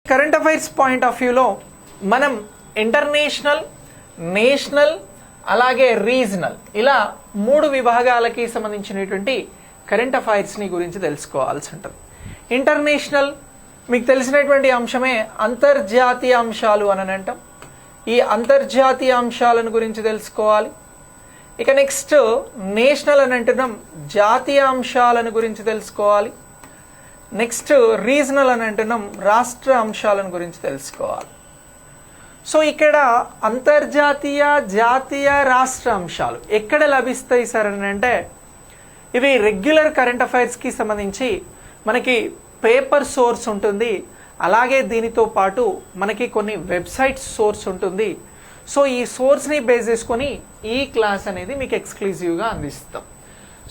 Current affairs point of వ్యూలో మనం international, national అలాగే రీజనల్ ఇలా 3 విభాగాలకి సంబంధించినటువంటి కరెంట్ అఫైర్స్ని గురించి తెలుసుకోవాల్సి ఉంటుంది. ఇంటర్నేషనల్ మీకు తెలిసినటువంటి అంశమే అంతర్జాతీయ అంశాలు అని అంటాం. ఈ అంతర్జాతీయ అంశాలను గురించి తెలుసుకోవాలి. ఇక నెక్స్ట్ నేషనల్ అని అంటున్నాం, జాతీయ అంశాలను గురించి తెలుసుకోవాలి. నెక్స్ట్ రీజనల్ అని అంటున్నాం, రాష్ట్ర అంశాలను గురించి తెలుసుకోవాలి. సో ఇక్కడ అంతర్జాతీయ, జాతీయ, రాష్ట్ర అంశాలు ఎక్కడ లభిస్తాయి సార్ అని అంటే ఇవి రెగ్యులర్ కరెంట్ అఫైర్స్కి సంబంధించి మనకి పేపర్ సోర్స్ ఉంటుంది, అలాగే దీనితో పాటు మనకి కొన్ని వెబ్సైట్ సోర్స్ ఉంటుంది. సో ఈ సోర్స్ని బేస్ చేసుకొని ఈ క్లాస్ అనేది మీకు ఎక్స్క్లూజివ్గా అందిస్తాం.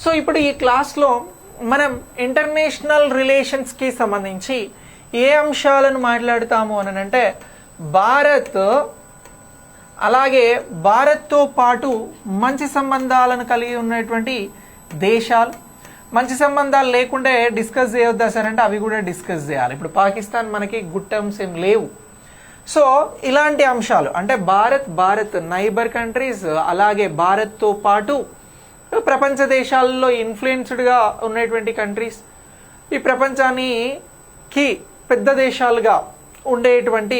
సో ఇప్పుడు ఈ క్లాస్లో మనం ఇంటర్నేషనల్ రిలేషన్స్కి సంబంధించి ఏ అంశాలను మాట్లాడుతాము అని అంటే భారత్, అలాగే భారత్తో పాటు మంచి సంబంధాలను కలిగి ఉన్నటువంటి దేశాలు, మంచి సంబంధాలు లేకుంటే డిస్కస్ చేయొద్దా సార్ అంటే అవి కూడా డిస్కస్ చేయాలి. ఇప్పుడు పాకిస్తాన్ మనకి గుడ్ టర్మ్స్ ఏం లేవు. సో ఇలాంటి అంశాలు అంటే భారత్ నైబర్ కంట్రీస్, అలాగే భారత్తో పాటు ప్రపంచ దేశాల్లో ఇన్ఫ్లుయెన్స్డ్గా ఉన్నటువంటి కంట్రీస్, ఈ ప్రపంచానికి పెద్ద దేశాలుగా ఉండేటువంటి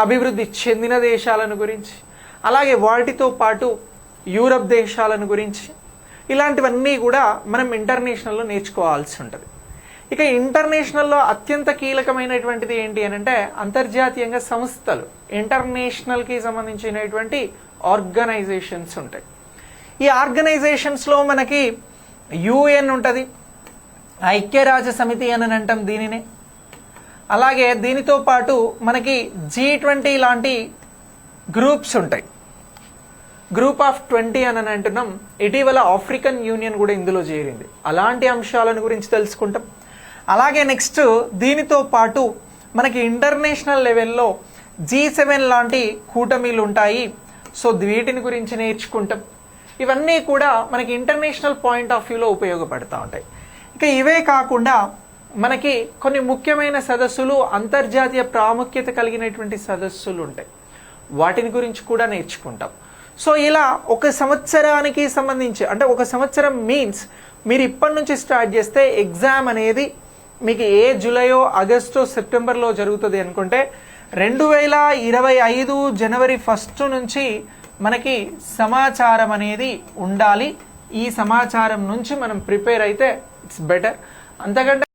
అభివృద్ధి చెందిన దేశాలను గురించి, అలాగే వాటితో పాటు యూరప్ దేశాలను గురించి, ఇలాంటివన్నీ కూడా మనం ఇంటర్నేషనల్లో నేర్చుకోవాల్సి ఉంటుంది. ఇక ఇంటర్నేషనల్లో అత్యంత కీలకమైనటువంటిది ఏంటి అని అంటే అంతర్జాతీయంగా సంస్థలు, ఇంటర్నేషనల్కి సంబంధించినటువంటి ఆర్గనైజేషన్స్ ఉంటాయి. ఈ ఆర్గనైజేషన్స్లో మనకి యుఎన్ ఉంటుంది, ఐక్యరాజ్య సమితి అని అంటాం దీనినే. అలాగే దీనితో పాటు మనకి G20 లాంటి గ్రూప్స్ ఉంటాయి, గ్రూప్ ఆఫ్ 20 అని అంటున్నాం. ఇటీవల ఆఫ్రికన్ యూనియన్ కూడా ఇందులో చేరింది. అలాంటి అంశాలను గురించి తెలుసుకుంటాం. అలాగే నెక్స్ట్ దీనితో పాటు మనకి ఇంటర్నేషనల్ లెవెల్లో G7 లాంటి కూటమిలు ఉంటాయి. సో వీటిని గురించి నేర్చుకుంటాం. ఇవన్నీ కూడా మనకి ఇంటర్నేషనల్ పాయింట్ ఆఫ్ వ్యూలో ఉపయోగపడుతూ ఉంటాయి. ఇక ఇవే కాకుండా మనకి కొన్ని ముఖ్యమైన సదస్సులు, అంతర్జాతీయ ప్రాముఖ్యత కలిగినటువంటి సదస్సులు ఉంటాయి, వాటిని గురించి కూడా నేర్చుకుంటాం. సో ఇలా ఒక సంవత్సరానికి సంబంధించి అంటే ఒక సంవత్సరం మీన్స్ మీరు ఇప్పటి నుంచి స్టార్ట్ చేస్తే ఎగ్జామ్ అనేది మీకు ఏ జూలైయో, ఆగస్టో, సెప్టెంబర్లో జరుగుతుంది అనుకుంటే 2025 జనవరి 1 నుంచి మనకి సమాచారం అనేది ఉండాలి. ఈ సమాచారం నుంచి మనం ప్రిపేర్ అయితే ఇట్స్ బెటర్. అంతకంటే